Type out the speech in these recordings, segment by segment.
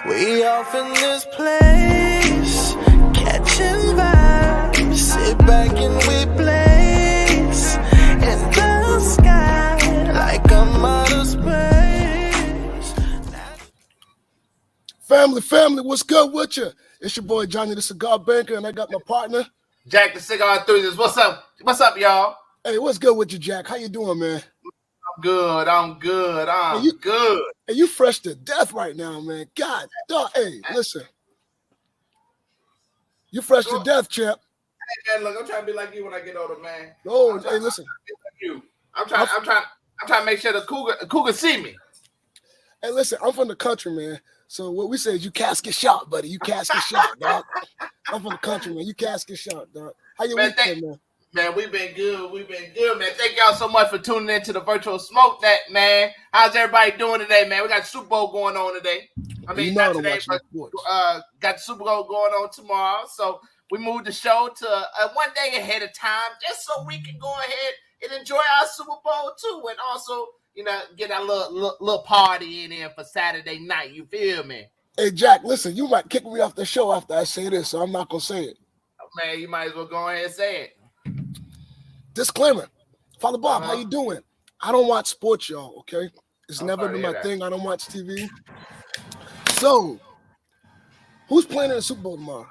We off in this place, catching vibes, sit back and we blaze in the sky like I'm out of space. Family, what's good with you? It's your boy Johnny the Cigar Banker, and I got my partner Jack the Cigar Enthusiast. What's up, y'all? Hey, what's good with you, Jack? How you doing, man? I'm good. Good. Hey, you fresh to death right now, man. God, dog. Hey, listen. You fresh to death, champ. Hey, man, look, I'm trying to be like you when I get older, man. Oh, hey, listen. I'm trying to make sure the cougar see me. Hey, listen, I'm from the country, man. So what we say is you casket shot, buddy. You casket shot, dog. I'm from the country, man. You casket shot, dog. How you weekend, man? Man, we've been good, man. Thank y'all so much for tuning in to the Virtual Smoke Net, man. How's everybody doing today, man? We got Super Bowl going on today. I mean, not today, but got the Super Bowl going on tomorrow. So we moved the show to one day ahead of time, just so we can go ahead and enjoy our Super Bowl too, and also, you know, get our little party in here for Saturday night. You feel me? Hey, Jack, listen, you might kick me off the show after I say this, so I'm not gonna say it. Man, you might as well go ahead and say it. Disclaimer. Father Bob, how you doing? I don't watch sports, y'all, okay? It's never been my thing. I don't watch TV. So, who's playing in the Super Bowl tomorrow?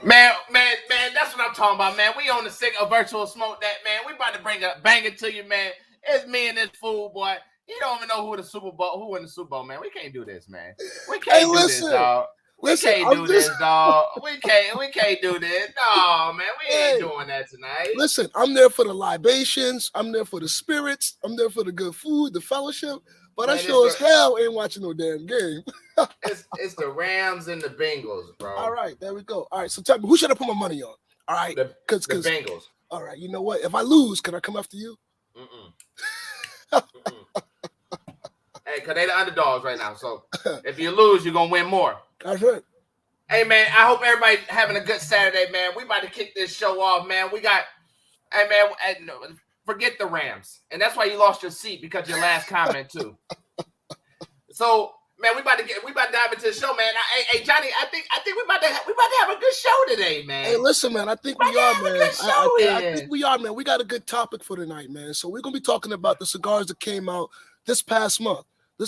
Man, that's what I'm talking about, man. We on the Virtual Smoke That, man. We about to bring a banger to you, man. It's me and this fool, boy. You don't even know who in the Super Bowl, man. We can't do this, man. We can't do this, dog. We can't do this, dog. We can't do this. No, man, we ain't doing that tonight. Listen, I'm there for the libations. I'm there for the spirits. I'm there for the good food, the fellowship. But I sure as hell ain't watching no damn game. it's the Rams and the Bengals, bro. All right, there we go. All right, so tell me, who should I put my money on? All right, the Bengals. All right, you know what? If I lose, can I come after you? Hey, because they the underdogs right now. So if you lose, you're going to win more. That's right. Hey, man, I hope everybody having a good Saturday, man. We about to kick this show off, man. Hey, man, forget the Rams. And that's why you lost your seat, because your last comment, too. So, man, we about to dive into the show, man. Hey, Johnny, I think we about to have a good show today, man. Hey, listen, man, I think we are, man. I think we are, man. We got a good topic for tonight, man. So we're going to be talking about the cigars that came out this past month.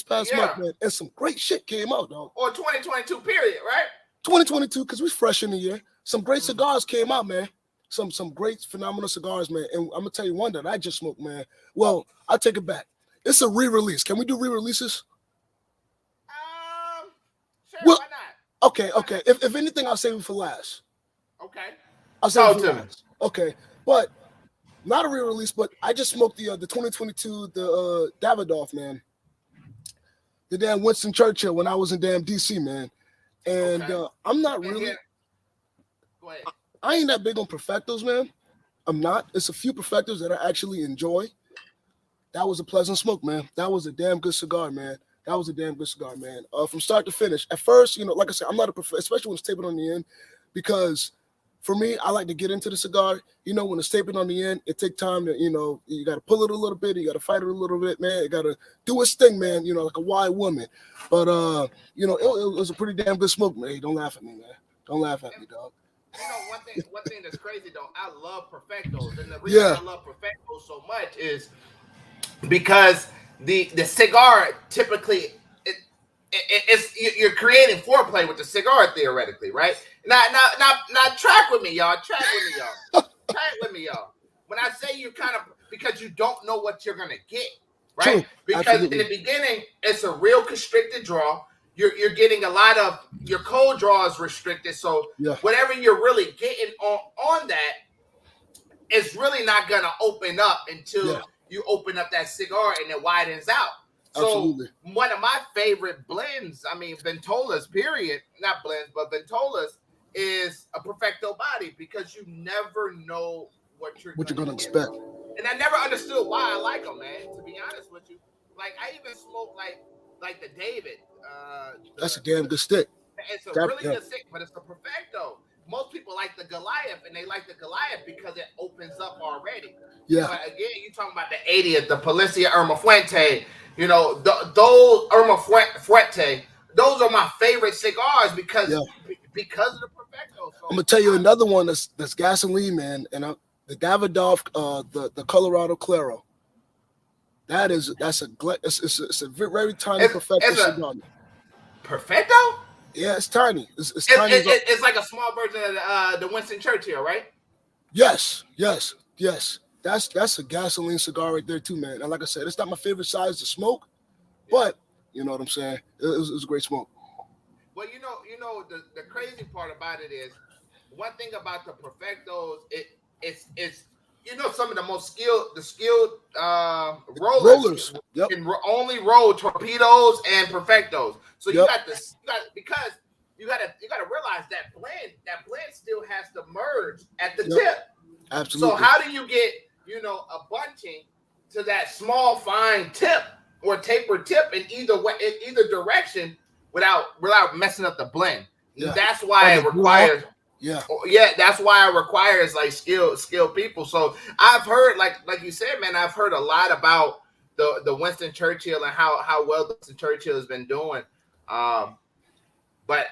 Month, man, and some great shit came out, dog. Or 2022 period, right? 2022, because we're fresh in the year. Some great cigars came out, man. Some great, phenomenal cigars, man. And I'm going to tell you one that I just smoked, man. Well, I'll take it back. It's a re-release. Can we do re-releases? Sure, why not? Okay. If anything, I'll save it for last. Okay. I'll save it for last. Okay. But not a re-release, but I just smoked the 2022, the Davidoff, man. The damn Winston Churchill when I was in damn DC, man. And I'm not really. Go ahead. I ain't that big on Perfectos, man. I'm not. It's a few Perfectos that I actually enjoy. That was a pleasant smoke, man. That was a damn good cigar, man. From start to finish. At first, you know, like I said, I'm not a perfect, especially when it's tapered on the end, because for me, I like to get into the cigar. You know, when it's tapered on the end, it takes time to, you know, you got to pull it a little bit. You got to fight it a little bit, man. You got to do its thing, man, you know, like a wild woman. But, you know, it was a pretty damn good smoke, man. Don't laugh at me, man. Don't laugh at me, dog. You know, one thing that's crazy, though, I love Perfectos. And the reason I love Perfectos so much is because the cigar typically, you're creating foreplay with the cigar theoretically, right? Now, track with me, y'all. When I say you kind of, because you don't know what you're gonna get, right? True. Because Absolutely. in the beginning, it's a real constricted draw. You're getting a lot of your cold draw is restricted, so whatever you're really getting on that is really not gonna open up until you open up that cigar and it widens out. So one of my favorite blends, I mean, Ventolas, period, not blends, but Ventolas is a Perfecto body, because you never know what you're going to expect. And I never understood why I like them, man, to be honest with you. Like, I even smoke like the David. That's a damn good stick. It's a really good stick, but it's a Perfecto. Most people like the Goliath, and they like the Goliath because it opens up already. Yeah. But again, you're talking about the 80th, the Policia Irma Fuente, You know, those Irma Fuerte, those are my favorite cigars because of the Perfecto. So I'm gonna tell you another one that's gasoline, man, and the Davidoff, the Colorado Claro. That's a very tiny Perfecto cigar. Perfecto? Yeah, it's tiny. It's tiny. It's like a small version of the Winston Churchill, right? Yes. That's a gasoline cigar right there too, man. And like I said, it's not my favorite size to smoke, but you know what I'm saying. It was a great smoke. Well, you know the crazy part about it is one thing about the Perfectos. It's some of the most skilled rollers can only roll torpedoes and Perfectos. So you got because you got to realize that blend still has to merge at the tip. Absolutely. So how do you get a bunching to that small fine tip or tapered tip in either direction without messing up the blend? Yeah. That's why it requires. That's why it requires like skilled people. So I've heard, like you said, man, I've heard a lot about the Winston Churchill and how well Winston Churchill has been doing. But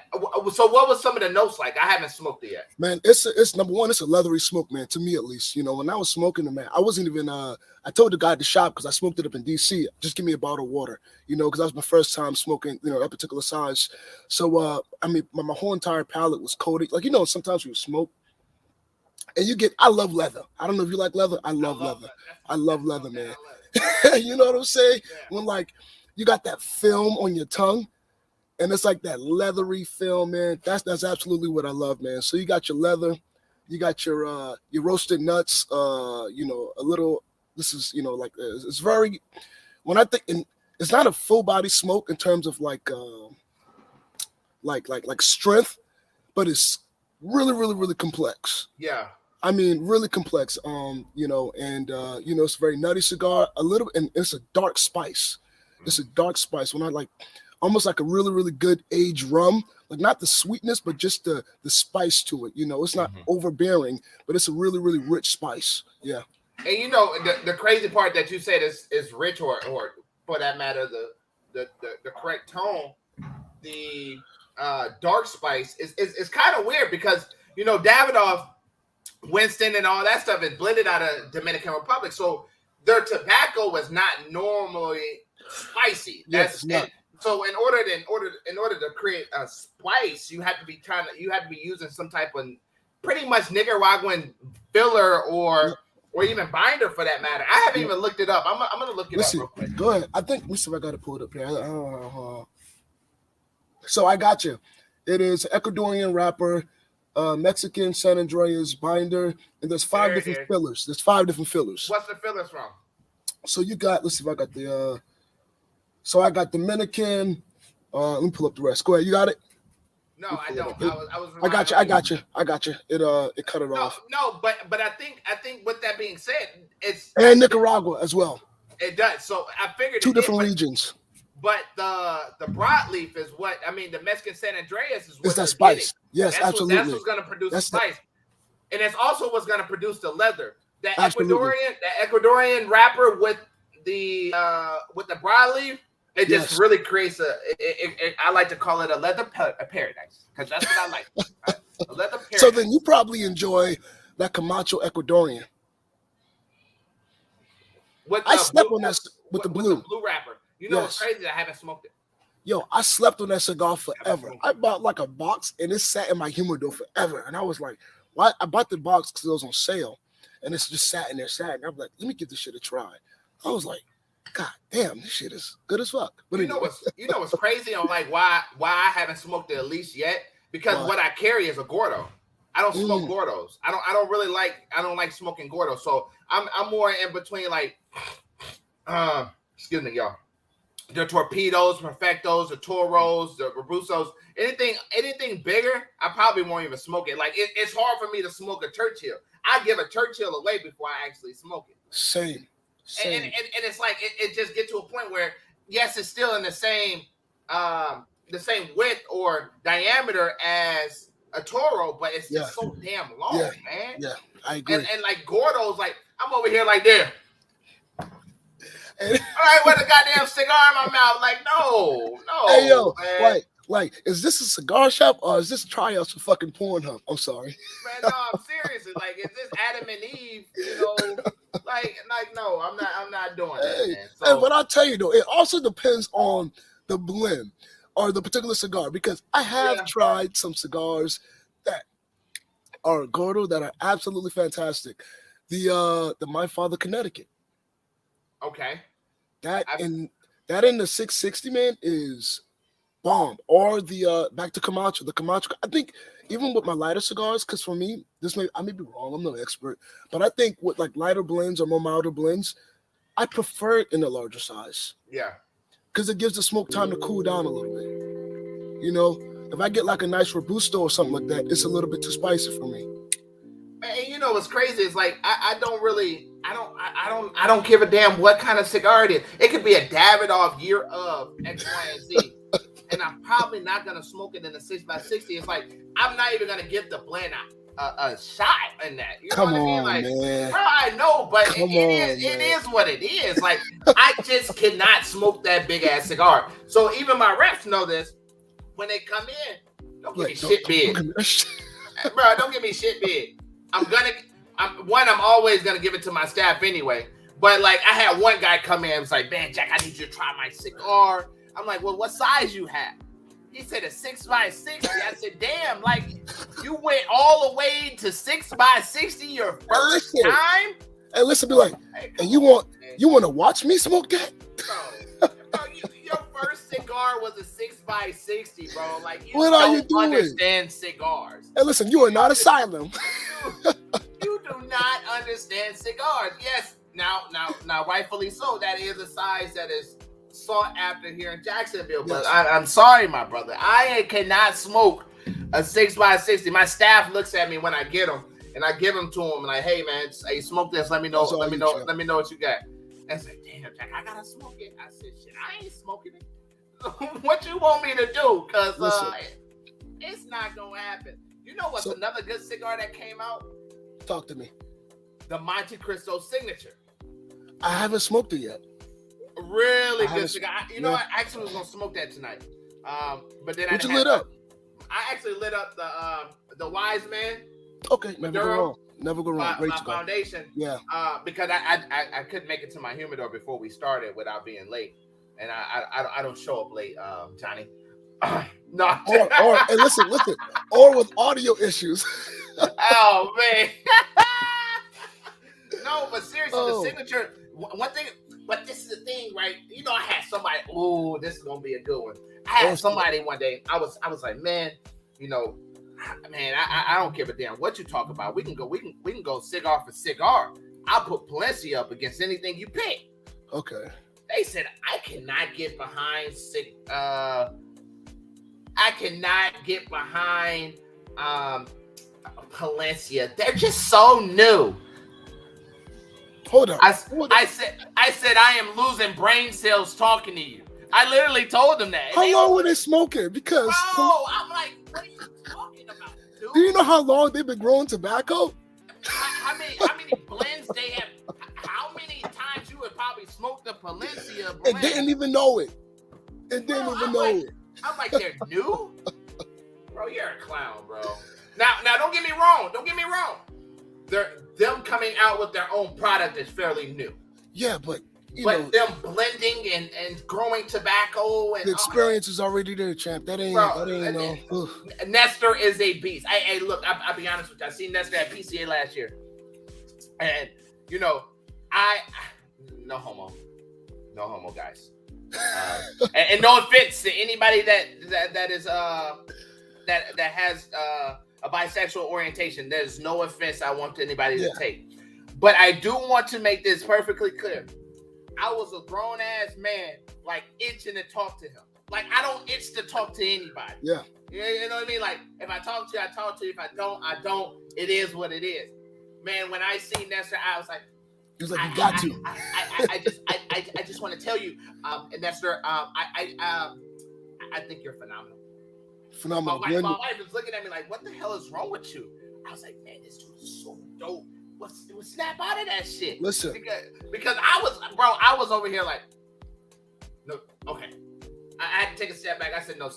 so what was some of the notes like? I haven't smoked it yet. Man, it's number one, it's a leathery smoke, man, to me at least. When I was smoking it, man, I wasn't even I told the guy at the shop, because I smoked it up in DC, just give me a bottle of water, because that was my first time smoking, that particular size. So I mean, my whole entire palate was coated. Like, sometimes you smoke and I love leather. I don't know if you like leather. I love leather. I love leather, man. You know what I'm saying? Yeah. When like you got that film on your tongue. And it's like that leathery film, man. That's absolutely what I love, man. So you got your leather, you got your roasted nuts, a little. This is like it's very. When I think, it's not a full body smoke in terms of like strength, but it's really, really, really complex. Yeah. I mean, really complex. It's a very nutty cigar. And it's a dark spice. It's a dark spice. When I like. Almost like a really, really good aged rum, like not the sweetness, but just the spice to it. It's not overbearing, but it's a really, really rich spice. Yeah. And the crazy part that you said is rich, or for that matter, the correct tone. The dark spice is kind of weird because Davidoff, Winston, and all that stuff is blended out of Dominican Republic, so their tobacco was not normally spicy. That's not. So in order to create a spice, you have to be using some type of pretty much Nicaraguan filler or even binder for that matter. I haven't even looked it up. I'm gonna look it up real quick. Go ahead. Let me see if I got to pull it up here. So I got you. It is Ecuadorian wrapper, Mexican San Andreas binder, and there's five different fillers. There's 5 different fillers. What's the fillers from? So you got. Let's see if I got the. So I got Dominican. Let me pull up the rest. Go ahead. You got it? No, I don't. I got you. It cut it off. No, but I think with that being said, it's and Nicaragua as well. It does. So I figured 2 different regions. But the broadleaf is what I mean. The Mexican San Andreas is what it's that spice. Yes, that's absolutely. That's what's going to produce the spice, and it's also what's going to produce the leather. That Ecuadorian wrapper with the broadleaf. It just really creates I like to call it a leather paradise because that's what I like. A leather paradise. So then you probably enjoy that Camacho Ecuadorian. I slept on that with the blue. With the blue wrapper. It's crazy. I haven't smoked it. Yo, I slept on that cigar forever. I bought like a box and it sat in my humidor forever. And I was like, why? I bought the box because it was on sale. And it's just sat in there. And I'm like, let me give this shit a try. I was like, God damn, this shit is good as fuck. But what's crazy on like why I haven't smoked it at least yet? Because what I carry is a Gordo. I don't smoke Gordos. I don't like smoking Gordos. So I'm more in between like excuse me, y'all. The Torpedoes, Perfectos, the Toros, the Robusos, anything bigger, I probably won't even smoke it. Like it's hard for me to smoke a Churchill. I give a Churchill away before I actually smoke it. Same. And it's like it just get to a point where yes, it's still in the same width or diameter as a Toro, but it's just so damn long, man. Yeah, I agree. And like Gordo's, like I'm over here like there. And, all right, with a goddamn cigar in my mouth. Like, no, hey yo, man. like, is this a cigar shop or is this tryouts for fucking Pornhub? I'm sorry. Man, no, I'm serious. Like, is this Adam and Eve? You know, like, no, I'm not doing that, man. So, but I'll tell you though, it also depends on the blend or the particular cigar because I have tried some cigars that are Gordo that are absolutely fantastic. The My Father Connecticut. okay. That in the 660, man, is bomb. Or the back to Camacho. The Camacho, I think even with my lighter cigars, because for me, I may be wrong, I'm no expert, but I think with like lighter blends or more milder blends, I prefer it in a larger size. Yeah. Because it gives the smoke time to cool down a little bit. You know, if I get like a nice Robusto or something like that, it's a little bit too spicy for me. And you know what's crazy is like I don't give a damn what kind of cigar it is. It could be a Davidoff year of X, Y, and Z. And I'm probably not gonna smoke it in a 6x60. It's like I'm not even gonna give the blend a shot in that. You know what I mean? Like, man. Bro, I know, but it is what it is. Like, I just cannot smoke that big ass cigar. So even my reps know this. When they come in, don't give me shit big. Bro, don't give me shit big. I'm always gonna give it to my staff anyway. But like, I had one guy come in and was like, "Man, Jack, I need you to try my cigar." I'm like, "Well, what size you have?" He said a 6x60. I said, "Damn, like you went all the way to 6x60 your first time?" Hey, listen, be like, and you want to watch me smoke that? Bro, your first cigar was a 6x60, bro. Like, what are you doing? Understand cigars. Hey, listen, you are not asylum. You do not understand cigars. Yes, now, rightfully so. That is a size that is sought after here in Jacksonville. But I'm sorry, my brother. I cannot smoke a 6x60. My staff looks at me when I get them, and I give them to them. And like, hey, man, hey, smoke this. Let me know. Let me know what you got. And it's like, damn, Jack, I gotta smoke it. I said, shit, I ain't smoking it. What you want me to do? Because it's not gonna happen. You know what's another good cigar that came out? Talk to me. The Monte Cristo Signature. I haven't smoked it yet. Really good cigar. You know, I actually was gonna smoke that tonight. But then you lit up? I actually lit up the Wise Man. Okay, never go wrong. Never go wrong. My foundation. Yeah. Because I couldn't make it to my humidor before we started without being late, and I don't show up late, Johnny. No. Or and listen, or with audio issues. Oh man. No, but seriously, the signature. One thing, but this is the thing, right? You know, I had somebody. Oh, this is gonna be a good one. I had somebody one day. I was like, man, you know, man, I don't give a damn what you talk about. We can go cigar for cigar. I'll put Palencia up against anything you pick. Okay. They said I cannot get behind Palencia. They're just so new. Hold on. I said I am losing brain cells talking to you. I literally told them that. How long were they smoking? Because I'm like, what are you talking about, dude? Do you know how long they've been growing tobacco? How many blends they have? How many times you would probably smoke the Palencia blend? And didn't even know it. I'm like, they're new? Bro, you're a clown, bro. Now don't get me wrong. Them coming out with their own product is fairly new. Yeah, but them blending and growing tobacco and the experience is already there, champ. That ain't Nestor is a beast. Hey, look, I'll be honest with you. I seen Nestor at PCA last year, and you know, no homo, guys, and no offense to anybody that is that has a bisexual orientation. There's no offense I want anybody to take. But I do want to make this perfectly clear. I was a grown-ass man, like, itching to talk to him. Like, I don't itch to talk to anybody. Yeah. You know what I mean? Like, if I talk to you, I talk to you. If I don't, I don't. It is what it is. Man, when I seen Nestor, I was like... He was like, you got to. I just want to tell you, Nestor, I think you're phenomenal. Phenomenal. My wife was looking at me like, what the hell is wrong with you? I was like, man, this dude is so dope. would snap out of that shit. Listen, because I was over here like, no, okay. I had to take a step back. I said, no,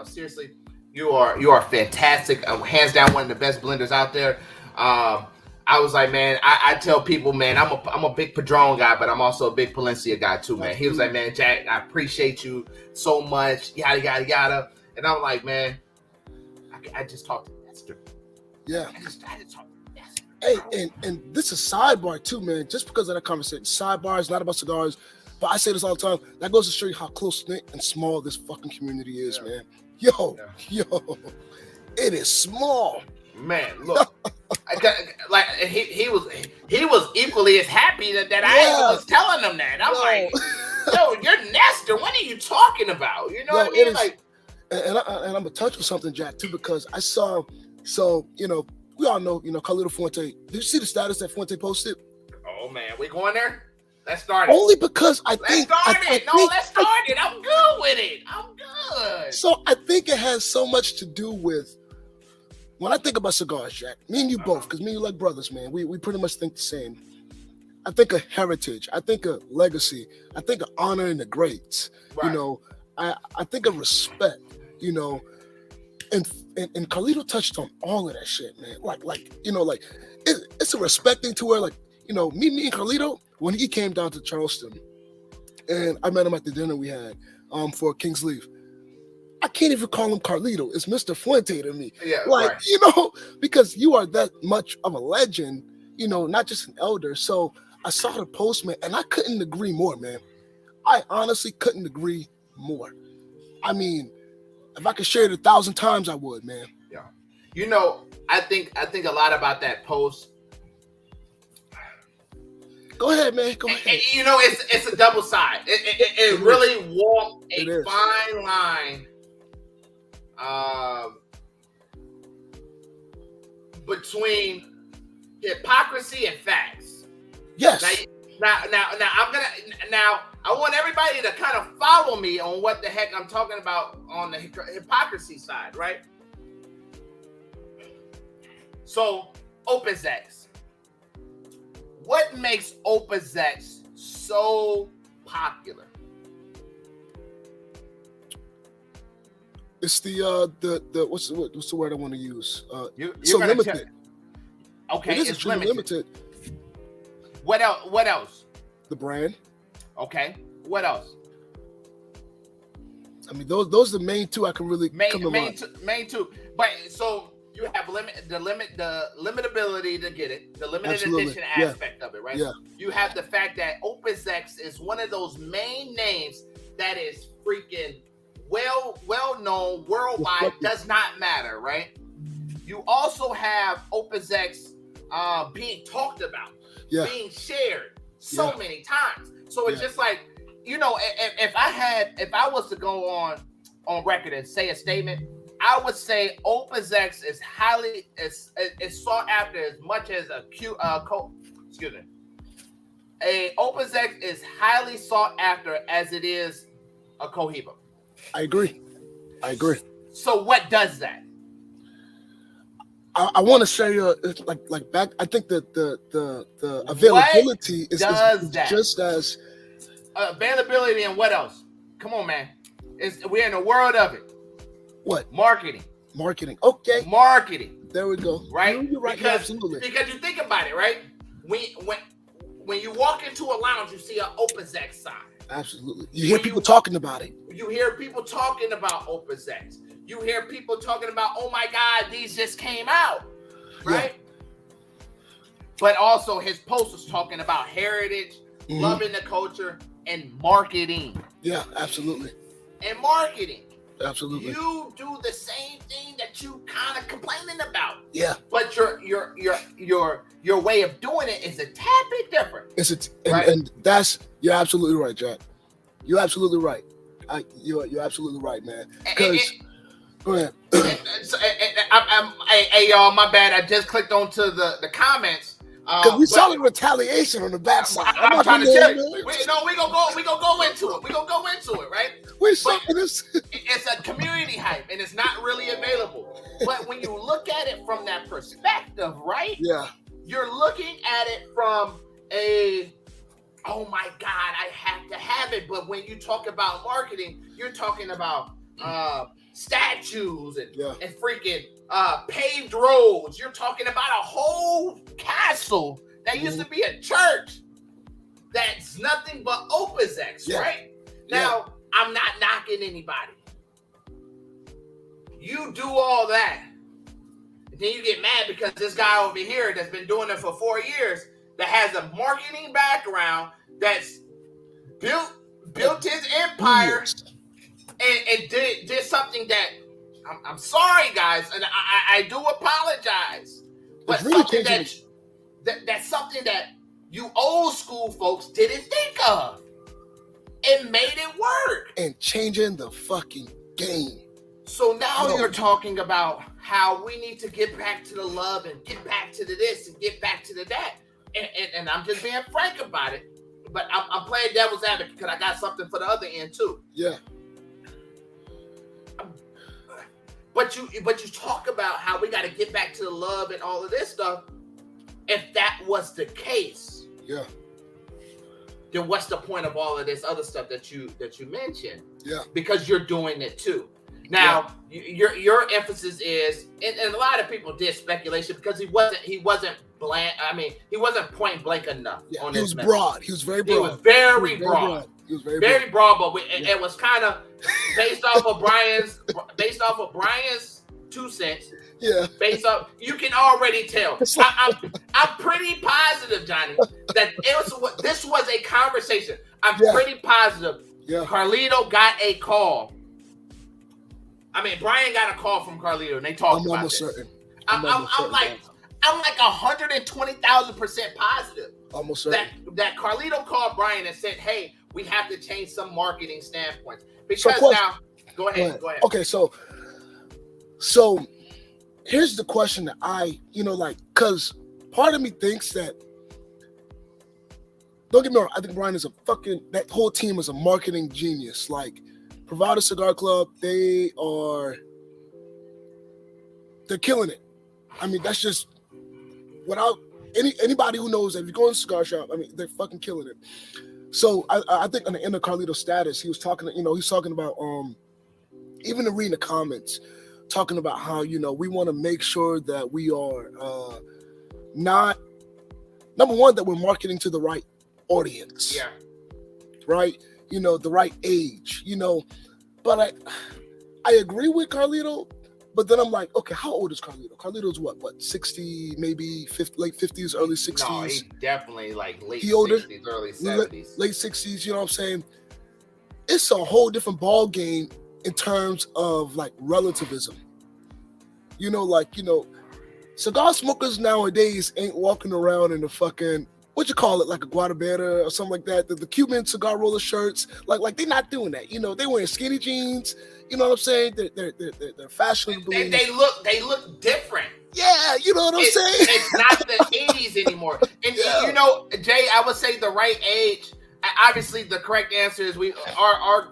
seriously, you are fantastic. Hands down, one of the best blenders out there. I was like, man, I tell people, man, I'm a big Padron guy, but I'm also a big Palencia guy too, man. He was like, man, Jack, I appreciate you so much, yada yada yada. And I'm like, man, I just talked to Nestor. Yeah. I just talked to Nestor. Hey, and this is sidebar too, man. Just because of that conversation, sidebar is not about cigars, but I say this all the time. That goes to show you how close knit and small this fucking community is, man. Yo, it is small. Man, look, he was equally as happy that I was telling him that. I'm like, yo, you're Nestor. What are you talking about? You know what I mean? Like, and I'm gonna touch on something, Jack, too, because I saw. So we all know, Carlito Fuente. Did you see the status that Fuente posted? Oh man, we going there? Let's start it. Only because let's start it. I'm good with it. I'm good. So I think it has so much to do with. When I think about cigars, Jack, me and you both, because me and you like brothers, man, we pretty much think the same. I think of heritage. I think of legacy. I think of honoring the greats. Right. I think of respect, and Carlito touched on all of that shit, man. It's a respect thing to where, me and Carlito, when he came down to Charleston, and I met him at the dinner we had for King's Leaf. I can't even call him Carlito. It's Mr. Fuente to me. Yeah, right. Because you are that much of a legend, not just an elder. So I saw the post, man, and I couldn't agree more, man. I honestly couldn't agree more. I mean, if I could share it 1,000 times, I would, man. Yeah. I think a lot about that post. Go ahead, man. Go ahead. It's a double side. It really walked a fine line. Between hypocrisy and facts. Yes. Now I want everybody to kind of follow me on what the heck I'm talking about on the hypocrisy side, right? So, Opus X. What makes Opus X so popular? It's the what's the word I want to use? You're limited. Okay, it's limited. What else? The brand. Okay. What else? I mean, those are the main two I can really main two. But so you have the limitability to get it, the limited edition aspect of it, right? Yeah. You have the fact that Opus X is one of those main names that is freaking well known worldwide, does not matter, right? You also have Opus X being talked about, being shared so many times. So it's just like, if I was to go on record and say a statement, I would say Opus X is highly sought after as much as a Opus X is highly sought after as it is a Cohiba. I agree. So what does that? I want to say, like back. I think that the availability is just as availability, and what else? Come on, man. We're in the world of it. What? Marketing. Okay. Marketing. There we go. Right. You're right. Absolutely. Because you think about it, right? When you walk into a lounge, you see an Opus X sign. Absolutely. You hear people talking about it. You hear people talking about Opus X. You hear people talking about, oh my God, these just came out, right? Yeah. But also his post was talking about heritage, loving the culture, and marketing. Yeah, absolutely. And marketing. Absolutely. You do the same thing that you kind of complaining about. Yeah. But your way of doing it is a tad bit different. And you're absolutely right, Jack. You're absolutely right. You're absolutely right, man. Because go ahead. Hey, y'all, my bad. I just clicked onto the comments. Because we saw the retaliation on the backside. I'm trying to tell you. We gonna go into it. We gonna go into it, right? We saw this. It's a community hype, and it's not really available. But when you look at it from that perspective, right? Yeah. you're looking at it from a, oh my God, I have to have it. But when you talk about marketing, you're talking about statues and freaking paved roads. You're talking about a whole castle that used to be a church that's nothing but Opus X, right? Now, I'm not knocking anybody. You do all that. And then you get mad because this guy over here that's been doing it for 4 years, that has a marketing background, that's built his empire and did something that, I'm sorry, guys, and I do apologize, but really something that's something that you old school folks didn't think of. It made it work. And changing the fucking game. So now you're talking about how we need to get back to the love and get back to the this and get back to the that. And I'm just being frank about it. But I'm playing devil's advocate because I got something for the other end too. Yeah. But you talk about how we got to get back to the love and all of this stuff. If that was the case, then what's the point of all of this other stuff that you mentioned? Yeah. Because you're doing it too. Now, your emphasis is, and a lot of people did speculation because he wasn't blank. I mean, he wasn't point blank enough on this. He was broad. He was very broad. He was very broad. He was very broad, but it was kind of based off of Brian's 2 cents. Yeah. Based off, you can already tell. I'm pretty positive, Johnny, that this was a conversation. I'm pretty positive. Yeah. Carlito got a call. I mean, Brian got a call from Carlito, and they talked about this. Certain. I'm like 120,000% positive. Almost certain. That Carlito called Brian and said, "Hey, we have to change some marketing standpoints because now." Go ahead. Okay, so here's the question that because part of me thinks that. Don't get me wrong. I think Brian is that whole team is a marketing genius. Like, Privada Cigar Club, they're killing it. I mean, that's just without anybody who knows that if you go in a cigar shop, I mean, they're fucking killing it. So I think on the end of Carlito's status, he was talking, he's talking about even in reading the comments, talking about how, we want to make sure that we are not, number one, that we're marketing to the right audience. Yeah. Right? The right age, but I agree with Carlito, but then I'm like, okay, how old is Carlito? Carlito's what, 60, maybe 50, late 50s, early 60s? No, he's definitely like late he older, 60s, early 70s. Late 60s, you know what I'm saying? It's a whole different ball game in terms of like relativism. Cigar smokers nowadays ain't walking around in the fucking, what you call it, like a Guadalbera or something like that. The Cuban cigar roller shirts, like they're not doing that. They wearing skinny jeans. You know what I'm saying? They're fashionable. They look different. Yeah, you know what I'm saying? It's not the 80s anymore. And Jay, I would say the right age. Obviously, the correct answer is we are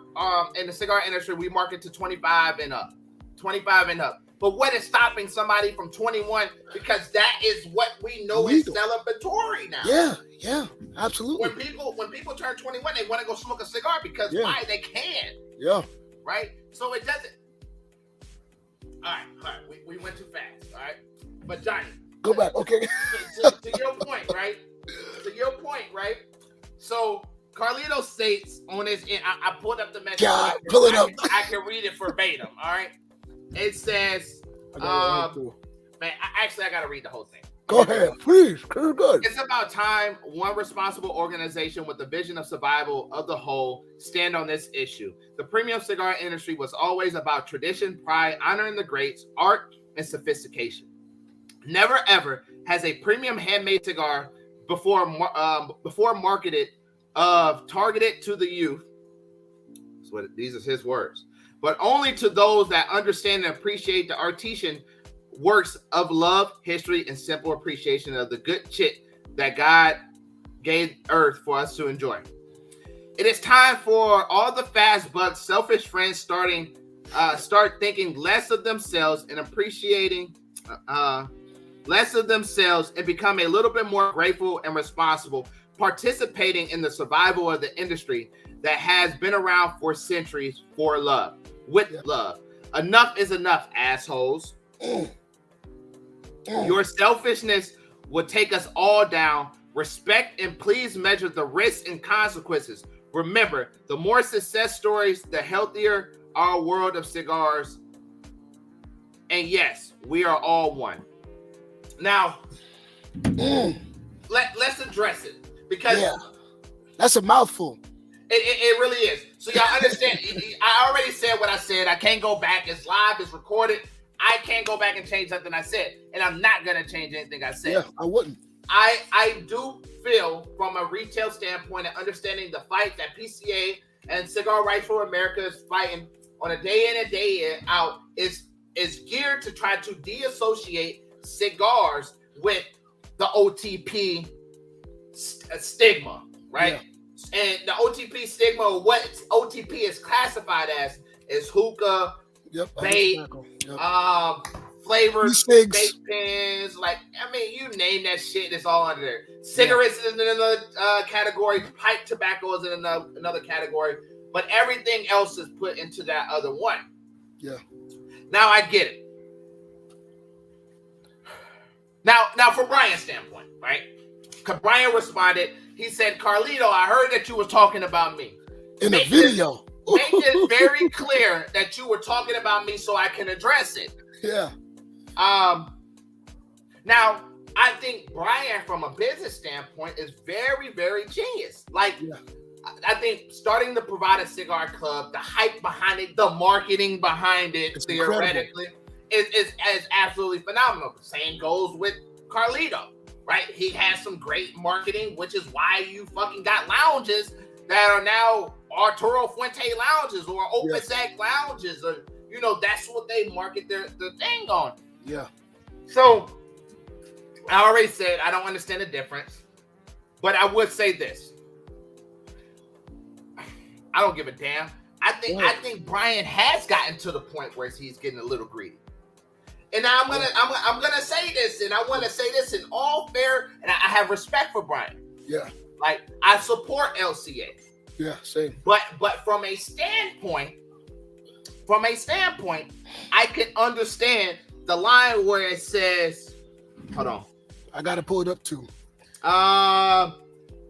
in the cigar industry, we market to 25 and up. 25 and up. But what is stopping somebody from 21? Because that is what we know is celebratory now. Yeah, absolutely. When people turn 21, they want to go smoke a cigar because why? They can. Yeah. Right? So it doesn't. All right. We went too fast. All right. But Johnny, go back. Okay. To your point, right? So Carlito states on his end, I pulled up the message. God, pull it up. I can read it verbatim. All right. It says, man, I got to read the whole thing. Go ahead, please. Good. It's about time one responsible organization with the vision of survival of the whole stand on this issue. The premium cigar industry was always about tradition, pride, honoring the greats, art, and sophistication. Never ever has a premium handmade cigar before marketed targeted to the youth. These are his words. But only to those that understand and appreciate the artisan works of love, history, and simple appreciation of the good shit that God gave earth for us to enjoy. It is time for all the fast but selfish friends start thinking less of themselves and appreciating less of themselves, and become a little bit more grateful and responsible, participating in the survival of the industry that has been around for centuries with love. Enough is enough, assholes. Your selfishness will take us all down. Respect and please measure the risks and consequences. Remember, the more success stories, the healthier our world of cigars. And yes, we are all one. Now, let's address it, because that's a mouthful. It really is. So y'all understand, I already said what I said. I can't go back. It's live. It's recorded. I can't go back and change something I said. And I'm not going to change anything I said. Yeah, I wouldn't. I do feel, from a retail standpoint and understanding the fight that PCA and Cigar Rights for America is fighting on a day in and day out, is geared to try to deassociate cigars with the OTP stigma, right? Yeah. And the OTP stigma, what OTP is classified as, is hookah, vape, flavored vape pens. Like, I mean, you name that shit, it's all under there. Cigarettes is in another category. Pipe tobacco is in another category. But everything else is put into that other one. Yeah. Now I get it. Now from Brian's standpoint, right? Because Brian responded, he said, Carlito, I heard that you were talking about me. In a video. Make it very clear that you were talking about me so I can address it. Yeah. Now, I think Brian, from a business standpoint, is very, very genius. Like, I think starting the Provider Cigar Club, the hype behind it, the marketing behind it, it's theoretically, is absolutely phenomenal. Same goes with Carlito, right? He has some great marketing, which is why you fucking got lounges that are now Arturo Fuente lounges or Opus X lounges, or that's what they market their thing on. Yeah. So I already said I don't understand the difference, but I would say this: I don't give a damn. I think Brian has gotten to the point where he's getting a little greedy. And now I'm gonna say this, and I want to say this in all fair, and I have respect for Brian. Yeah. Like, I support LCA. Yeah, same. But from a standpoint, I can understand the line where it says, hold on. I gotta pull it up too.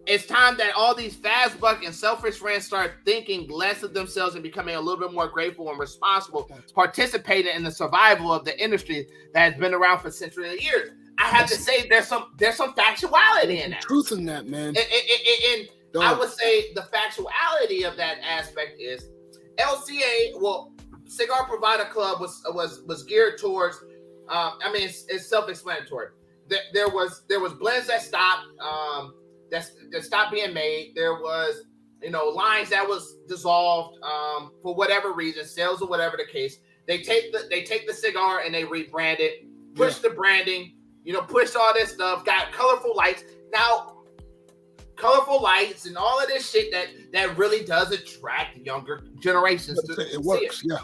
It's time that all these fast buck and selfish friends start thinking less of themselves and becoming a little bit more grateful and responsible, participating in the survival of the industry that has been around for centuries of years. I have to say there's some factuality in that. Truth in that, man. And I would say the factuality of that aspect is LCA, well, Cigar Provider Club was geared towards. It's self-explanatory. There was blends that stopped. That stopped being made. There was, lines that was dissolved for whatever reason, sales or whatever the case. They take the cigar and they rebrand it, push the branding, push all this stuff, got colorful lights. Now, colorful lights and all of this shit that really does attract younger generations. It works, yeah.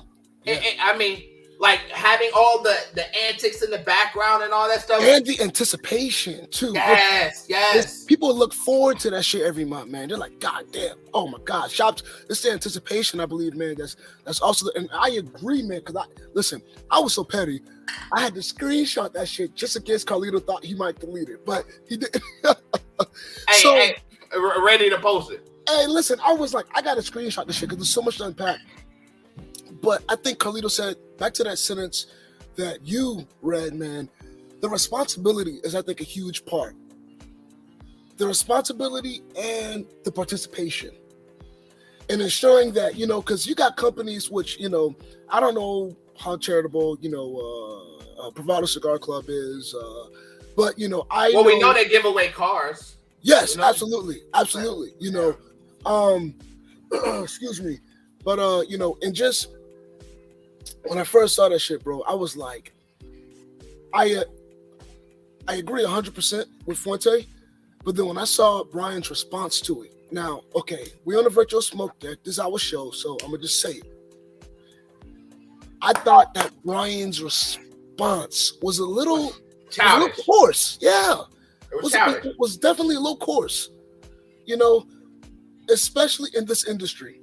I mean, like having all the antics in the background and all that stuff. And the anticipation, too. Yes. People look forward to that shit every month, man. They're like, God damn, oh my God. Shops, it's the anticipation, I believe, man. That's also, and I agree, man, because I was so petty. I had to screenshot that shit just in case Carlito thought he might delete it, but he didn't. Hey, ready to post it. Hey, listen, I was like, I got to screenshot this shit because there's so much to unpack. But I think Carlito said, back to that sentence that you read, man, the responsibility is, I think, a huge part. The responsibility and the participation. And ensuring that, because you got companies which, I don't know how charitable, Provider Cigar Club is, but, we know they give away cars. Yes, absolutely. Excuse me. But, and just, when I first saw that shit, bro, I was like, I agree 100% with Fuente, but then when I saw Brian's response to it, now, okay, we on the virtual smoke deck, this is our show, so I'm gonna just say it. I thought that Brian's response was a little was a little coarse. Yeah. It was definitely a little coarse. You know, especially in this industry.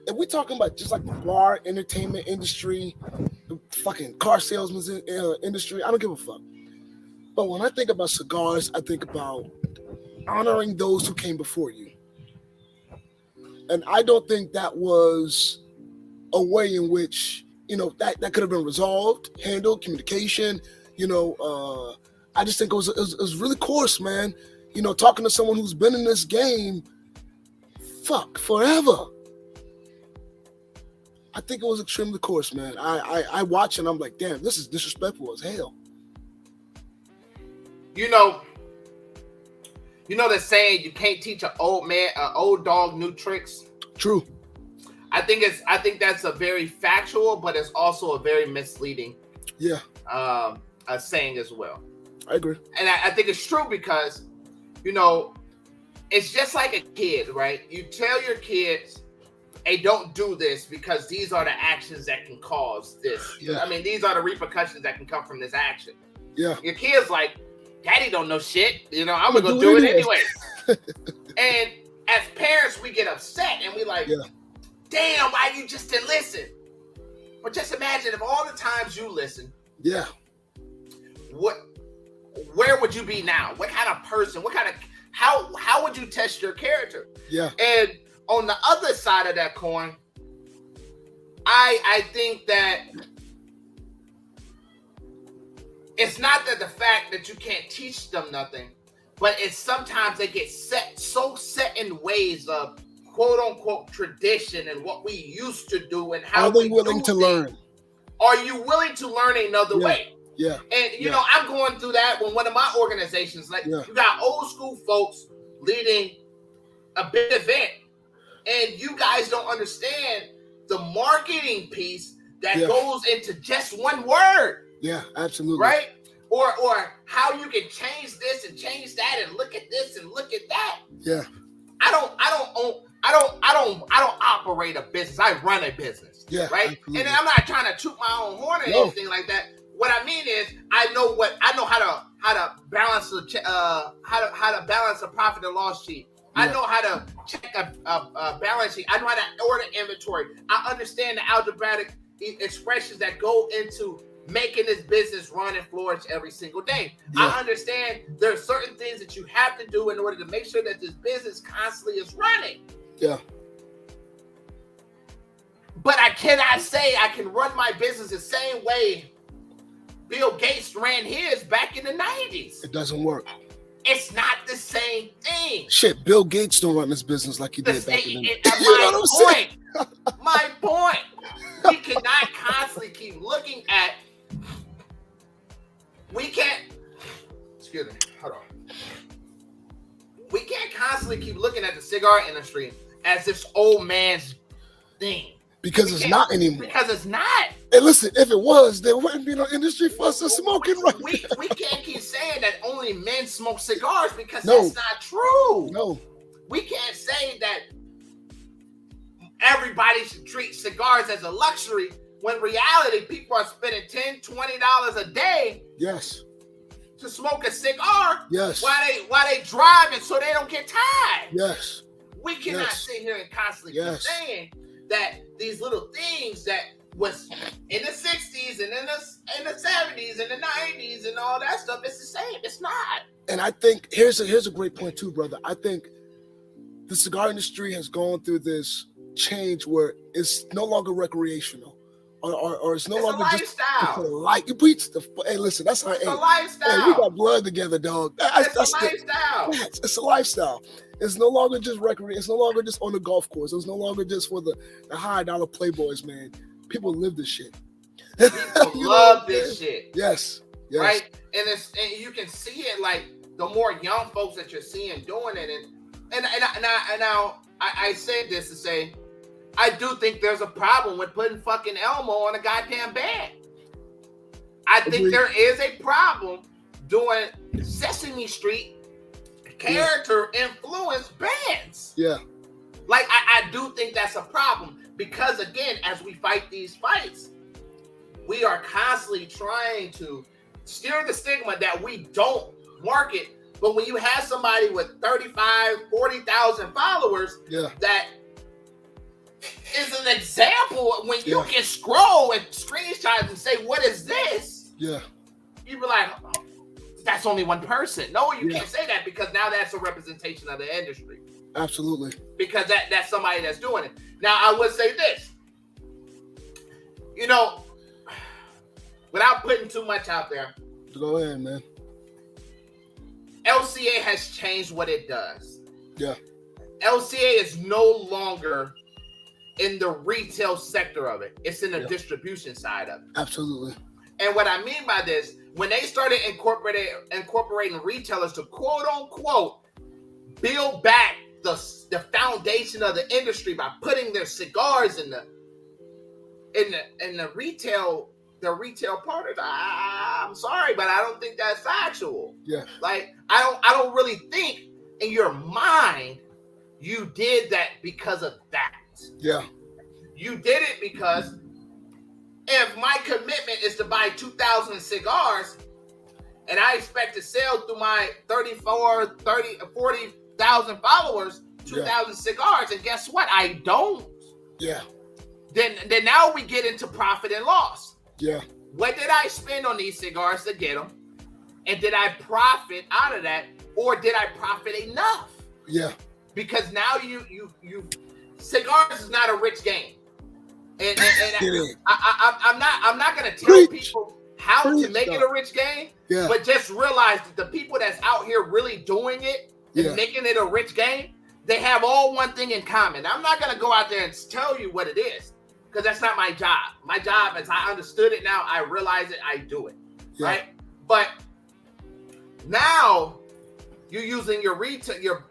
If we're talking about just like the bar entertainment industry, the fucking car salesman industry, I don't give a fuck. But when I think about cigars, I think about honoring those who came before you. And I don't think that was a way in which, that could have been resolved, handled, communication. I just think it was really coarse, man. Talking to someone who's been in this game, forever. I think it was extremely coarse, man. I watch and I'm like, damn, this is disrespectful as hell. You know the saying, you can't teach an old dog new tricks. True. I think that's a very factual, but it's also a very misleading. Yeah. A saying as well. I agree. And I think it's true because, it's just like a kid, right? You tell your kids, hey, don't do this because these are the actions that can cause this. Yeah. I mean, these are the repercussions that can come from this action. Yeah. Your kid's like, Daddy don't know shit. I'm going to go do it anyway. And as parents, we get upset and we like, damn, why you just didn't listen? But just imagine if all the times you listen. Yeah. Where would you be now? What kind of person? How would you test your character? Yeah. And on the other side of that coin, I think that it's not that the fact that you can't teach them nothing, but it's sometimes they get set in ways of quote unquote tradition and what we used to do and how are they willing to learn? Are you willing to learn another way? Yeah. And I'm going through that when one of my organizations, you got old school folks leading a big event, and you guys don't understand the marketing piece that goes into just one word. Yeah, absolutely. Right? Or how you can change this and change that and look at this and look at that. Yeah. I don't operate a business. I run a business. Yeah. Right? Absolutely. And I'm not trying to toot my own horn or anything like that. What I mean is, I know how to balance how to balance a profit and loss sheet. Yeah. I know how to check a balance sheet. I know how to order inventory. I understand the algebraic expressions that go into making this business run and flourish every single day. Yeah. I understand there are certain things that you have to do in order to make sure that this business constantly is running. Yeah. But I cannot say I can run my business the same way Bill Gates ran his back in the 90s. It doesn't work. It's not the same thing. Shit, Bill Gates don't run his business like he did back in the 90s. My point. We cannot constantly keep looking at. We can't. Excuse me. Hold on. We can't constantly keep looking at the cigar industry as this old man's thing. Because it's not anymore. Because it's not. And listen, if it was, there wouldn't be no industry for us to smoke it right now. We can't keep saying that only men smoke cigars because that's not true. No. We can't say that everybody should treat cigars as a luxury when in reality people are spending $10, $20 a day. Yes. To smoke a cigar. Yes. While they driving so they don't get tired. Yes. We cannot sit here and constantly keep saying that these little things that was in the 60s and in the 70s and the 90s and all that stuff, it's the same. It's not. And I think here's a great point too, brother. I think the cigar industry has gone through this change where it's no longer recreational. Or it's no longer just a life. You preach hey, listen, that's how. It's a lifestyle. Hey, we got blood together, dog. It's a lifestyle. It's a lifestyle. It's no longer just recreation. It's no longer just on the golf course. It's no longer just for the high dollar playboys, man. People live this shit. People love this shit. Yes. Right? And you can see it like the more young folks that you're seeing doing it. And I say this to say, I do think there's a problem with putting fucking Elmo on a goddamn band. I think there is a problem doing Sesame Street character influence bands. Yeah. Like, I do think that's a problem because, again, as we fight these fights, we are constantly trying to steer the stigma that we don't market. But when you have somebody with 35, 40,000 followers, that is an example when you can scroll and screenshot and say, what is this? Yeah. You be like, oh, that's only one person. No, you can't say that, because now that's a representation of the industry. Absolutely. Because that's somebody that's doing it. Now, I would say this. You know, without putting too much out there. Go ahead, man. LCA has changed what it does. Yeah. LCA is no longer in the retail sector of it. It's in the distribution side of it. Absolutely. And what I mean by this, when they started incorporating retailers to quote unquote build back the foundation of the industry by putting their cigars in the retail part of it, I'm sorry, but I don't think that's factual. Yeah. Like I don't really think in your mind you did that because of that. Yeah. You did it because if my commitment is to buy 2,000 cigars and I expect to sell through my 40,000 followers, 2,000 cigars, and guess what? I don't. Yeah. Then now we get into profit and loss. Yeah. What did I spend on these cigars to get them? And did I profit out of that? Or did I profit enough? Yeah. Because now you cigars is not a rich game. And I'm not gonna tell people how to make it a rich game, but just realize that the people that's out here really doing it and making it a rich game, they have all one thing in common. I'm not gonna go out there and tell you what it is, because that's not my job. My job, as I understood it now, I realize it, I do it, right? But now you're using your retailers, your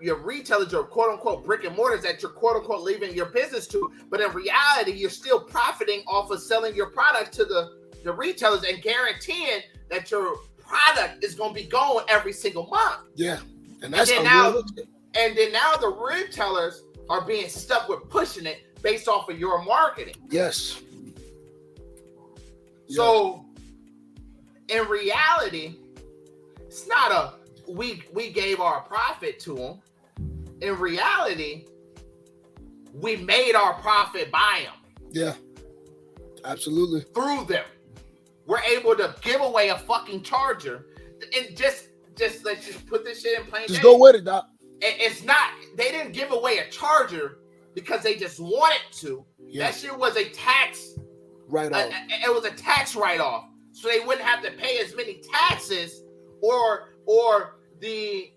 quote unquote brick and mortars that you're quote unquote leaving your business to, but in reality, you're still profiting off of selling your product to the retailers and guaranteeing that your product is going to be going every single month. Yeah, and that's and then now the retailers are being stuck with pushing it based off of your marketing. Yes. So in reality, it's not a we gave our profit to them. In reality, we made our profit by them. Yeah, absolutely. Through them, we're able to give away a fucking charger, and just let's just put this shit in plain. Just go with it, Doc. It's not. They didn't give away a charger because they just wanted to. Yeah. That shit was a tax write-off. It was a tax write-off, so they wouldn't have to pay as many taxes or the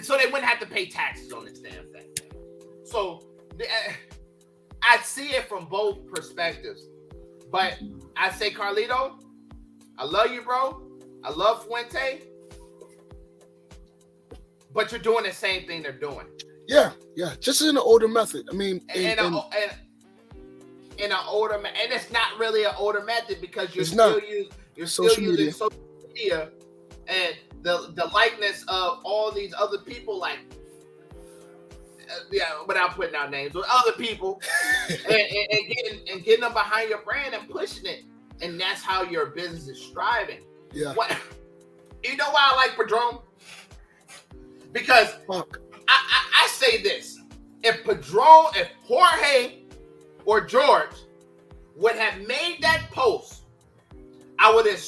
so they wouldn't have to pay taxes on this damn thing. So I see it from both perspectives, but I say, Carlito, I love you, bro. I love Fuente, but you're doing the same thing they're doing. Yeah, just in an older method. I mean, in an older, and it's not really an older method because you're still using social media and the likeness of all these other people, like without putting out names, with other people, and getting them behind your brand and pushing it, and that's how your business is striving. Yeah. You know why I like Padron? Because I say this: if Jorge or George would have made that post, I would have,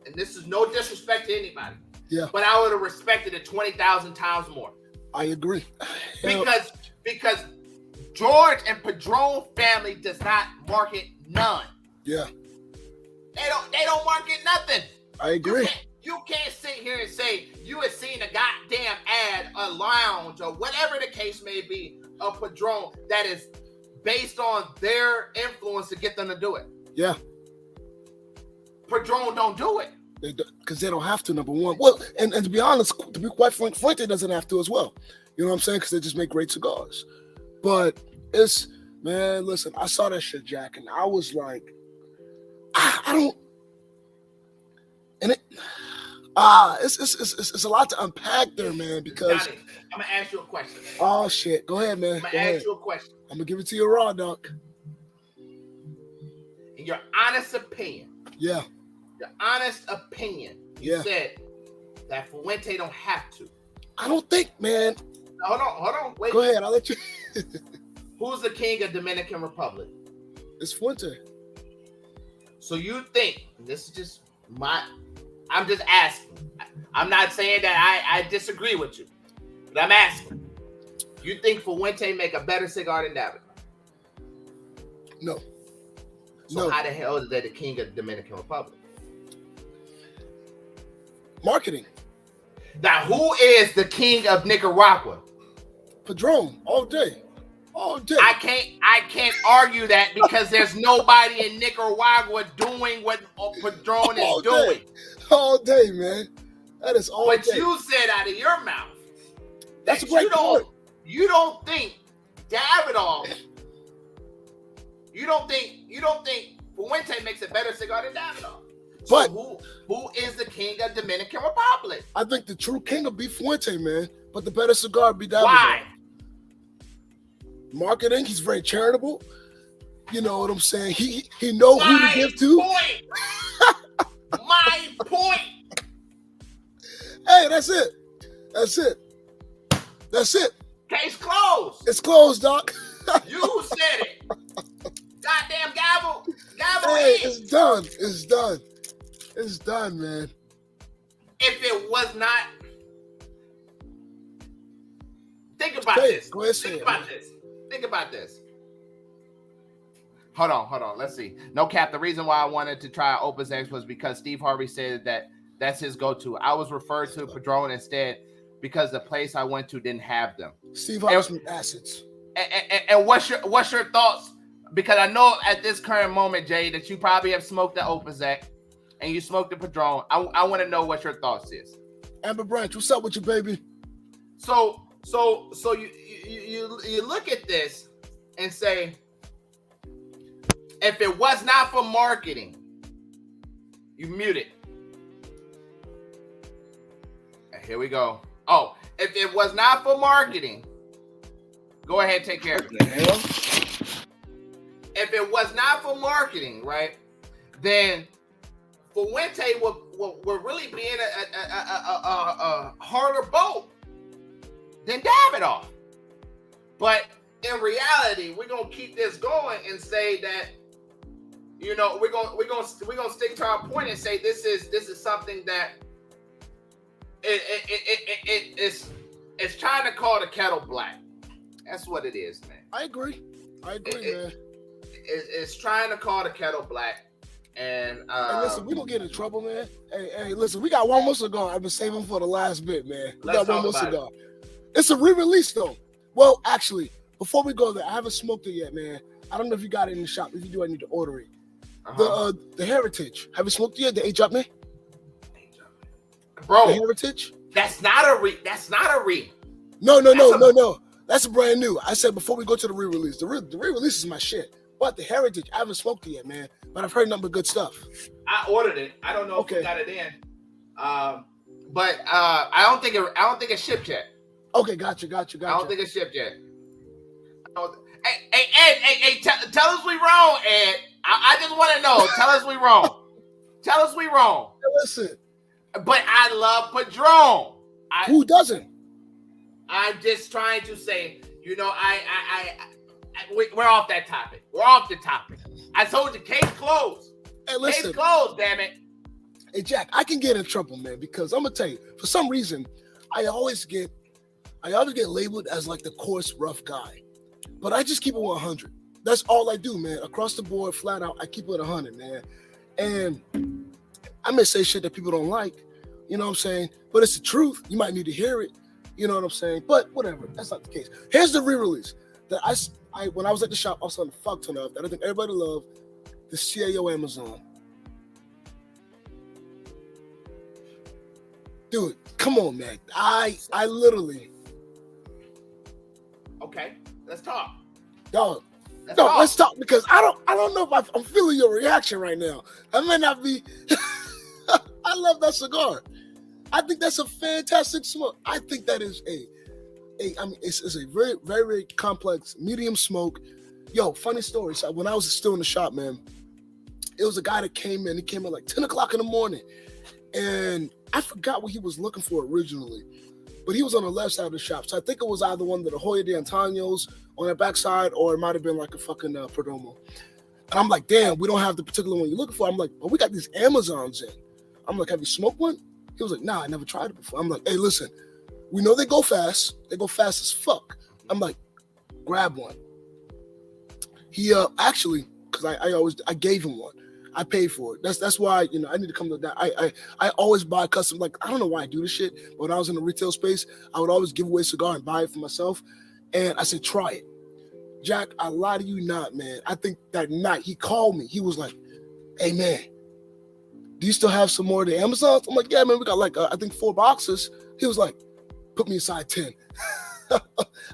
and this is no disrespect to anybody, but I would have respected it 20,000 times more. I agree. Because George and Padron family does not market none. Yeah. They don't market nothing. I agree. You can't sit here and say you had seen a goddamn ad, a lounge, or whatever the case may be, of Padron that is based on their influence to get them to do it. Yeah. Padron don't do it. Because they don't have to, number one. Well, and to be honest, to be quite frank, Fuente doesn't have to as well. You know what I'm saying? Because they just make great cigars. But man, listen, I saw that shit, Jack, and I was like, I don't, and it's a lot to unpack there, man, because Johnny, I'm going to ask you a question. Oh, shit. Go ahead, man. I'm going to ask you a question. I'm going to give it to you raw, Doc. in your honest opinion. Yeah. Your honest opinion. You said that Fuente don't have to. I don't think, man. Hold on. Wait. Go ahead. I'll let you. Who's the king of Dominican Republic? It's Fuente. So you think, this is just I'm just asking. I'm not saying that I disagree with you, but I'm asking. You think Fuente make a better cigar than Davidoff? No. So how the hell is that the king of the Dominican Republic? Marketing. Now, who is the king of Nicaragua? Padron, all day. All day. I can't argue that because there's nobody in Nicaragua doing what Padron is doing. All day, man. That is all day. But you said out of your mouth that's a great point. You don't think Davidoff. You don't think Fuente makes a better cigar than Davidoff. So But who is the king of Dominican Republic? I think the true king will be Fuente, man. But the better cigar would be Davidoff. Why? Marketing, he's very charitable. You know what I'm saying? He knows who to give to. My point. Hey, that's it. Case closed. It's closed, Doc. You said it. Goddamn gavel. Hey, in. It's done, man. If it was not, think about this. Go ahead, Think about this. Hold on. Let's see. No cap. The reason why I wanted to try Opus X was because Steve Harvey said that that's his go-to. I was referred to Padron instead because the place I went to didn't have them. Steve Harvey's acids. And what's your thoughts? Because I know at this current moment, Jay, that you probably have smoked the Opus X and you smoked the Padron. I want to know what your thoughts is. Amber Branch, what's up with you, baby? So you look at this and say, if it was not for marketing, you mute it. Here we go. Oh, if it was not for marketing, go ahead, take care of it. What the hell? If it was not for marketing, right, then Fuente would really be in a harder boat than Davidoff. But in reality, we're gonna keep this going and say that, you know, we're gonna stick to our point and say this is something that it's trying to call the kettle black. That's what it is, man. I agree, man. It's trying to call the kettle black. And listen, we don't get in trouble, man. Hey, listen, we got one more cigar. I've been saving for the last bit, man. We got one more cigar. It's a re-release, though. Well, actually, before we go there, I haven't smoked it yet, man. I don't know if you got it in the shop. If you do, I need to order it. The Heritage. Have you smoked it yet? The H-Up, man? Bro, the Heritage? That's not a re. No. That's brand new. I said before we go to the re-release. The re-release is my shit. But the Heritage, I haven't smoked it yet, man. But I've heard nothing but good stuff. I ordered it. I don't know if we got it in. But I don't think it's shipped yet. Okay, got you. I don't think it's shipped yet. Hey, tell us we wrong, Ed. I just want to know. Tell us we wrong. Hey, listen. But I love Padron. Who doesn't? I'm just trying to say, you know, we're off that topic. We're off the topic. I told you, case closed. Hey, listen. Case closed, damn it. Hey, Jack, I can get in trouble, man, because I'm gonna tell you, for some reason, I always get labeled as like the coarse, rough guy. But I just keep it 100. That's all I do, man. Across the board, flat out, I keep it 100, man. And I may say shit that people don't like, you know what I'm saying? But it's the truth. You might need to hear it, you know what I'm saying? But whatever, that's not the case. Here's the re-release that I when I was at the shop, I was selling a fuck ton of that I think everybody loved, the CAO Amazon. Dude, come on, man. I literally. Okay, let's talk. Dog. Let's talk because I don't know if I'm feeling your reaction right now. I may not be. I love that cigar. I think that's a fantastic smoke. I think that is it's a very, very, very complex medium smoke. Yo, funny story. So when I was still in the shop, man, it was a guy that came in. He came in like 10 o'clock in the morning. And I forgot what he was looking for originally. But he was on the left side of the shop. So I think it was either one of the Hoya de Antonio's on the backside, or it might have been like a fucking Perdomo. And I'm like, damn, we don't have the particular one you're looking for. I'm like, well, we got these Amazons in. I'm like, have you smoked one? He was like, nah, I never tried it before. I'm like, hey, listen, we know they go fast. They go fast as fuck. I'm like, grab one. He actually, because I gave him one. I paid for it. That's why, you know, I need to come to that. I always buy custom, like, I don't know why I do this shit, but when I was in the retail space, I would always give away a cigar and buy it for myself. And I said, try it. Jack, I lie to you not, man. I think that night he called me. He was like, hey, man, do you still have some more of the Amazons? I'm like, yeah, man, we got like, I think 4 boxes. He was like, put me aside 10.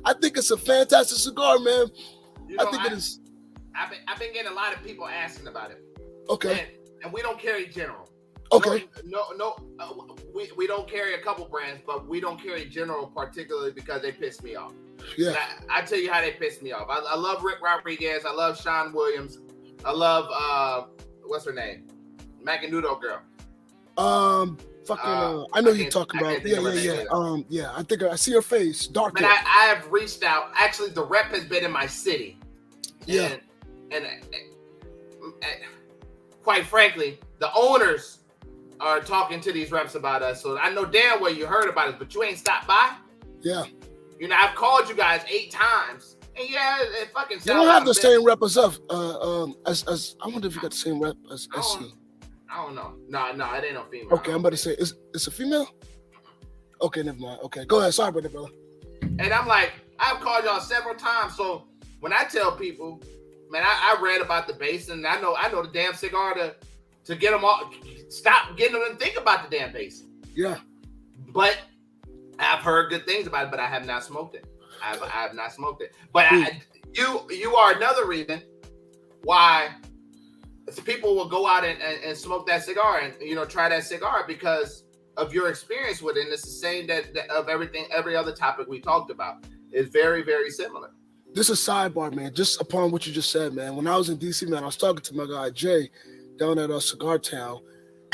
I think it's a fantastic cigar, man. You know, I think it is. I've been getting a lot of people asking about it. Okay. And we don't carry General. Okay. We don't carry a couple brands, but we don't carry General particularly because they piss me off. Yeah. I tell you how they piss me off. I love Rick Rodriguez. I love Sean Williams. I love what's her name? Macanudo girl. I know you're talking about. Yeah. I think I see her face. Dark. But I have reached out. Actually, the rep has been in my city. Yeah. And quite frankly, the owners are talking to these reps about us. So I know damn well you heard about us, but you ain't stopped by. Yeah. You know, I've called you guys 8 times. And yeah, it fucking sounds. You don't have the same rep as us. As I wonder if you got the same rep as SC. I don't know. No, it ain't no female. Okay, I'm about to say, it's a female? Okay, never mind. Okay, go ahead. Sorry about that, brother. And I'm like, I've called y'all several times. So when I tell people, man, I read about the basin, and I know the damn cigar to get them all, stop getting them to think about the damn basin. Yeah. But I've heard good things about it, but I have not smoked it. I have not smoked it. But you are another reason why people will go out and smoke that cigar and, you know, try that cigar because of your experience with it. And it's the same that of every other topic we talked about. It's very, very similar. This is a sidebar, man. Just upon what you just said, man. When I was in DC, man, I was talking to my guy Jay down at Cigar Town,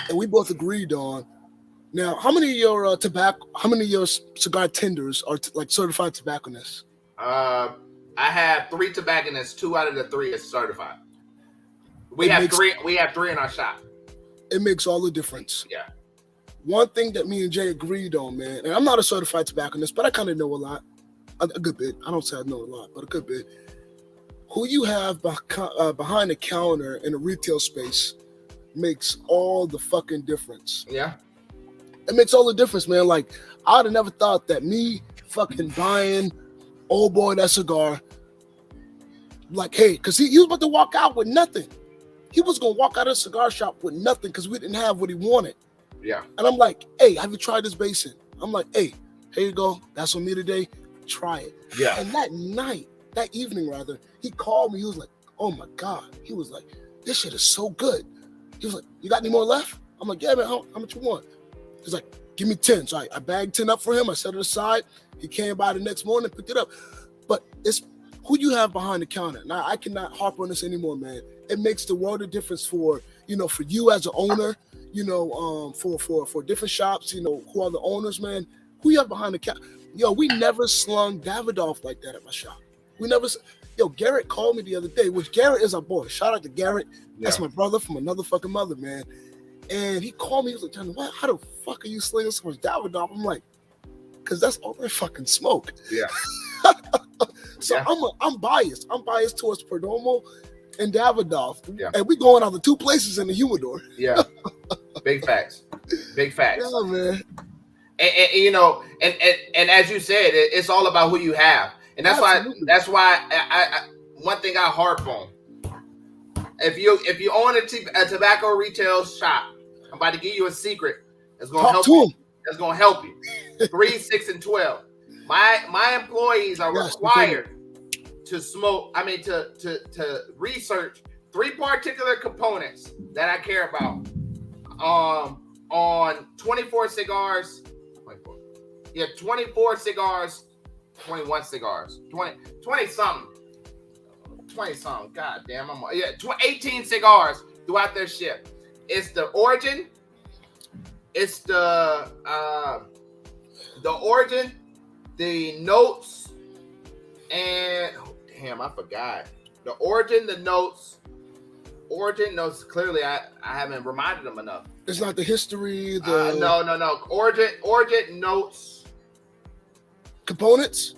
and we both agreed on. Now, how many of your cigar tenders are like certified tobacconists? I have 3 tobacconists. 2 out of the 3 is certified. We have 3 in our shop. It makes all the difference. Yeah. One thing that me and Jay agreed on, man, and I'm not a certified tobacconist, but I kind of know a lot. A good bit. I don't say I know a lot, but a good bit. Who you have behind the counter in a retail space makes all the fucking difference. Yeah. It makes all the difference, man. Like, I'd have never thought that me fucking buying old boy that cigar, like, hey, because he was about to walk out with nothing. He was going to walk out of the cigar shop with nothing because we didn't have what he wanted. Yeah. And I'm like, hey, have you tried this basin? I'm like, hey, here you go. That's on me today. Try it. Yeah. And that evening, he called me. He was like, oh my God. He was like, this shit is so good. He was like, you got any more left? I'm like, yeah, man, how much you want? He's like, give me 10. So I bagged 10 up for him. I set it aside. He came by the next morning, picked it up. But it's who you have behind the counter. Now, I cannot harp on this anymore, man. It makes the world of difference for you as an owner, for different shops, who are the owners, man. Who you have behind the counter? Yo, we never slung Davidoff like that at my shop. We never. Yo, Garrett called me the other day, which Garrett is our boy. Shout out to Garrett. Yeah. That's my brother from another fucking mother, man. And he called me. He was like, Johnny, how the fuck are you slinging so much Davidoff? I'm like, because that's all they fucking smoke. Yeah. So yeah. I'm biased. I'm biased towards Perdomo and Davidoff. Yeah. And we going out the 2 places in the humidor. Yeah. Big facts. Big facts. Yeah, man. And as you said, it's all about who you have, and that's why I one thing I harp on. If you own a tobacco retail shop, I'm about to give you a secret. It's gonna help you. It's gonna help you. 3, 6, and 12. My employees are required to smoke. I mean to research 3 particular components that I care about. On 24 cigars. 24 cigars, 21 cigars, 20 something. God damn, 18 cigars, throughout their shift. It's the origin. It's the origin, the notes, and I forgot the origin, the notes. Origin notes. Clearly, I haven't reminded them enough. It's not the history. No. Origin notes. Components.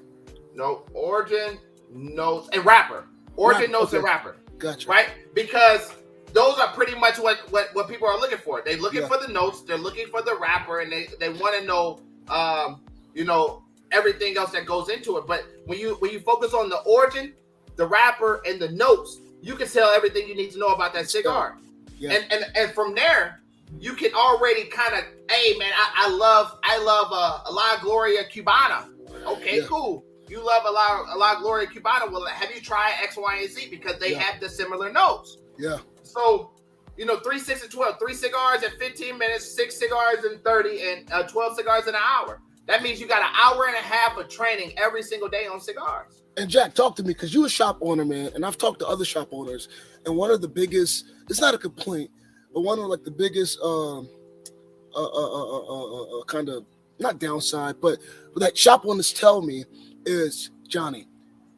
No, origin notes and wrapper. Origin notes and wrapper. Gotcha. Right, because those are pretty much what people are looking for. They're looking for the notes. They're looking for the wrapper, and they want to know, everything else that goes into it. But when you focus on the origin, the wrapper, and the notes, you can tell everything you need to know about that cigar. Yeah. And from there, you can already kind of, hey man, I love a La Gloria Cubana. Okay, cool. You love a La Gloria Cubana. Well, have you tried X, Y, and Z? Because they have the similar notes. Yeah. So, 3, 6, and 12. 3 cigars in 15 minutes, 6 cigars in 30, and 12 cigars in an hour. That means you got an hour and a half of training every single day on cigars. And Jack, talk to me, because you're a shop owner, man, and I've talked to other shop owners, and one of the biggest, it's not a complaint, but one of the biggest kind of, not downside, but that shop owners tell me is, Johnny,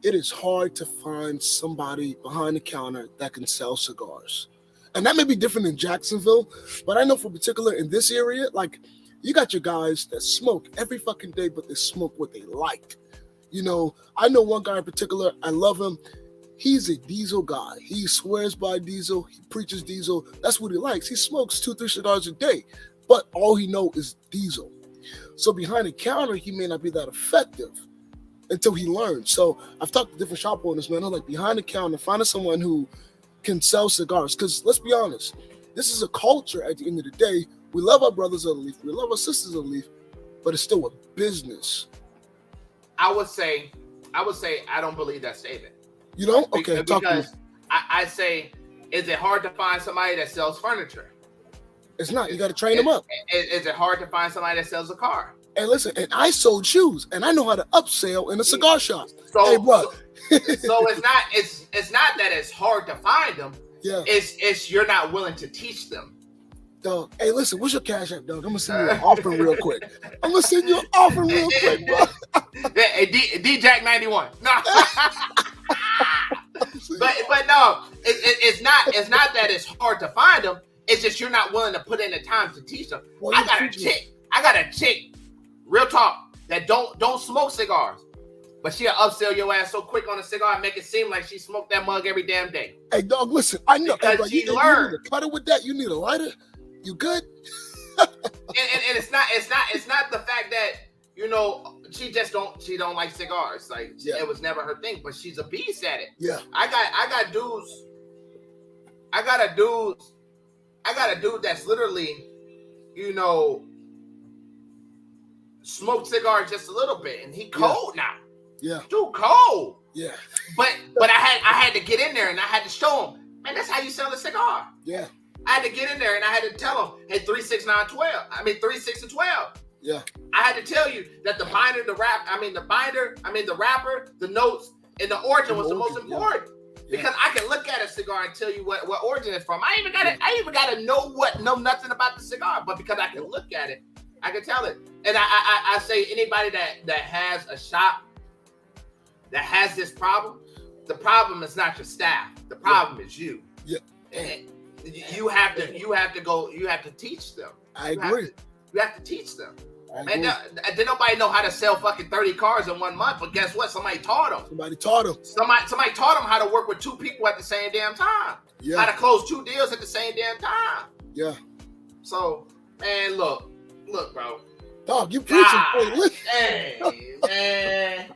it is hard to find somebody behind the counter that can sell cigars. And that may be different in Jacksonville, but I know for particular in this area, you got your guys that smoke every fucking day, but they smoke what they like. I know one guy in particular, I love him. He's a diesel guy. He swears by diesel. He preaches diesel. That's what he likes. He smokes 2-3 cigars a day, but all he knows is diesel. So behind the counter, he may not be that effective until he learns. So I've talked to different shop owners, man. I'm like, behind the counter, finding someone who can sell cigars. Because let's be honest, this is a culture at the end of the day. We love our brothers on the leaf. We love our sisters on the leaf, but it's still a business. I would say I don't believe that statement. You don't? Okay, because I say, is it hard to find somebody that sells furniture? It's not. You got to train them up. Is it hard to find somebody that sells a car? And listen, and I sold shoes, and I know how to upsell in a cigar shop. So, hey, bro. so it's not that it's hard to find them. Yeah. It's you're not willing to teach them. Dog, hey, listen, what's your cash app, dog? I'm gonna send you an offering real quick. Bro. Hey, D-Jack 91. No. but no, it's not that it's hard to find them. It's just you're not willing to put in the time to teach them. Well, I got a chick, real talk, that don't smoke cigars, but she'll upsell your ass so quick on a cigar and make it seem like she smoked that mug every damn day. Hey, dog, listen, I know. Because hey, bro, she learned. You need to cut it with that. You need a lighter. You good? and it's not the fact that she don't like cigars. Like it was never her thing, but she's a beast at it. Yeah. I got dudes. I got a dude that's literally, smoked cigars just a little bit, and he cold now. Yeah. Dude, cold. Yeah. But I had to get in there and I had to show him, man, that's how you sell a cigar. Yeah. I had to get in there and I had to tell him, hey, 3, 6, 9, 12. 3, 6, and 12. Yeah. I had to tell you that the binder, the wrapper, the notes, and the origin was the most important. Yeah. Because I can look at a cigar and tell you what origin it's from. I even gotta know nothing about the cigar, but because I can look at it, I can tell it. And I say anybody that has a shop that has this problem, the problem is not your staff. The problem is you. Yeah. And you have to teach them. I agree. You have to teach them. And did nobody know how to sell fucking 30 cars in 1 month? But guess what? Somebody taught them. Somebody taught them. Somebody taught them how to work with 2 people at the same damn time. Yeah. How to close 2 deals at the same damn time. Yeah. So, man, look, bro. Dog, you preaching. Hey, man.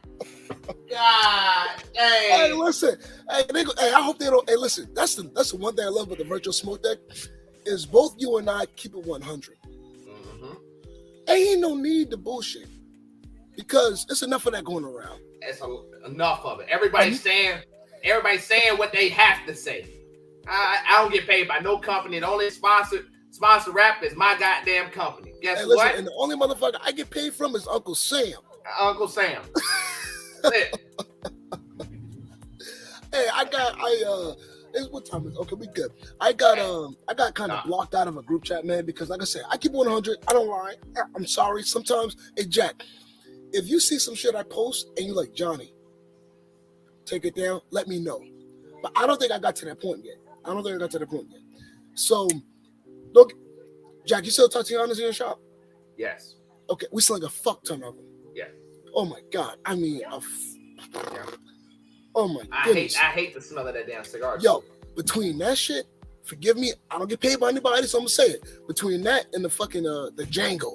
God dang. Hey, listen. Hey, I hope they don't. Hey, listen. That's the one thing I love about the virtual smoke deck is both you and I keep it 100. Ain't no need to bullshit because it's enough of that going around. It's enough of it. Everybody's saying what they have to say. I don't get paid by no company. The only sponsor rap is my goddamn company. Guess listen, what? And the only motherfucker I get paid from is Uncle Sam. Uncle Sam. That's it. Hey, What time is it? Okay, we good. I got kind of blocked out of a group chat, man, because like I said, I keep 100. I don't lie. I'm sorry. Sometimes, hey Jack, if you see some shit I post and you like, Johnny, take it down, let me know. But I don't think I got to that point yet. So, look, Jack, you still Tatiana's in your shop? Yes. Okay, we selling a fuck ton of them. Yeah. Oh my God. I mean, oh my goodness. I hate the smell of that damn cigar. Yo, between that shit, forgive me, I don't get paid by anybody, so I'm gonna say it. Between that and the fucking the Django.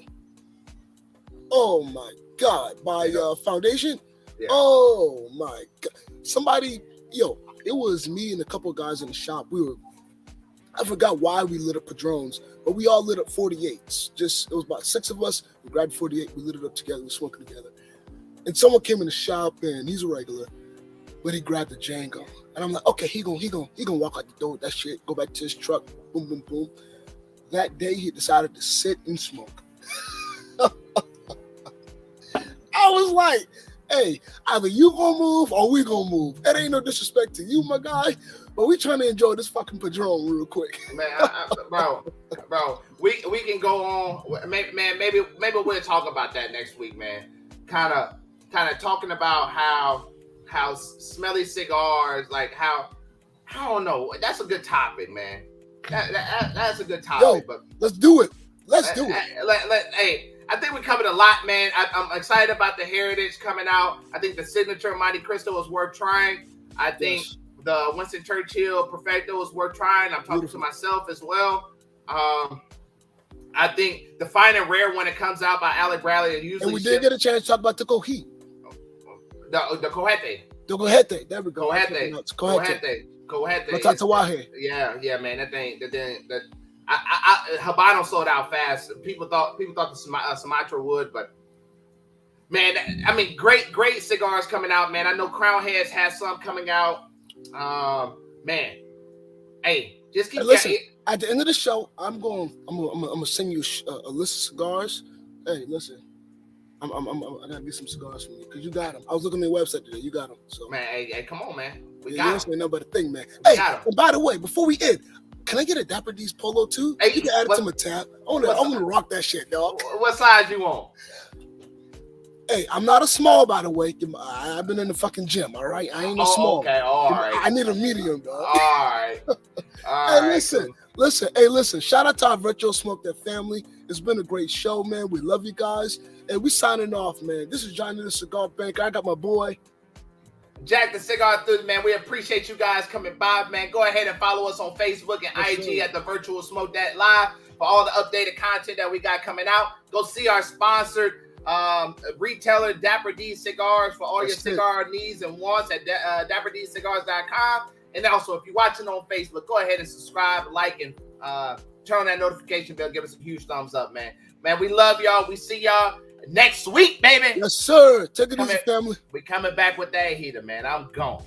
Oh my God, by Foundation. Yeah. Oh my God. Somebody, it was me and a couple of guys in the shop. I forgot why we lit up Padrones, but we all lit up 48s. It was about 6 of us. We grabbed 48, we lit it up together, we were smoking together. And someone came in the shop, and he's a regular, but he grabbed the Django. And I'm like, okay, he gonna walk out the door with that shit, go back to his truck, boom, boom, boom. That day, he decided to sit and smoke. I was like, hey, either you gonna move or we gonna move. It ain't no disrespect to you, my guy, but we trying to enjoy this fucking Padron real quick. Man, bro, we can go on. Maybe we'll talk about that next week, man. Kind of talking about how smelly cigars, like how, I don't know. That's a good topic, man. That's a good topic. But let's do it. Hey, I think we covered a lot, man. I'm excited about the Heritage coming out. I think the signature Monte Cristo is worth trying. I think the Winston Churchill Perfecto is worth trying. I'm talking to myself as well. I think the fine and rare when it comes out by Alec Bradley, usually. And we did get a chance to talk about the Cohete. The Cojete. The Cojete. There we go. Cojete. Tatawahe. Yeah, man. That thing. Habano sold out fast. People thought the Sumatra would, but man, I mean, great cigars coming out, man. I know Crown Heads has some coming out. Man, hey, just keep. Listen, at the end of the show, I'm gonna send you a list of cigars. Hey, listen, I gotta get some cigars from you because you got them. I was looking at your website today. You got them. So man, hey, come on, man. We you got them. Nothing but a thing, man. Hey, and by the way, before we end, can I get a Dapper D's polo too? Hey, you can add it to my tab. I want to rock that shit, dog. What size you want? Hey, I'm not a small, by the way. I've been in the fucking gym, all right? I ain't no small. Okay, all right. I need a medium, dog. All right. Listen. Shout out to our Virtual Smoke That family. It's been a great show, man. We love you guys. And we signing off, man. This is Johnny the Cigar Banker. I got my boy Jack the Cigar Enthusiast, man. We appreciate you guys coming by, man. Go ahead and follow us on Facebook and IG at the Virtual Smoke That Live for all the updated content that we got coming out. Go see our sponsored retailer Dapper D Cigars for all your cigar needs and wants at DapperDCigars.com. And also, if you're watching on Facebook, go ahead and subscribe, like, and turn on that notification bell. Give us a huge thumbs up, man. Man, we love y'all. We see y'all next week, baby. Yes, sir. Take it easy, family. We coming back with that heater, man. I'm gone.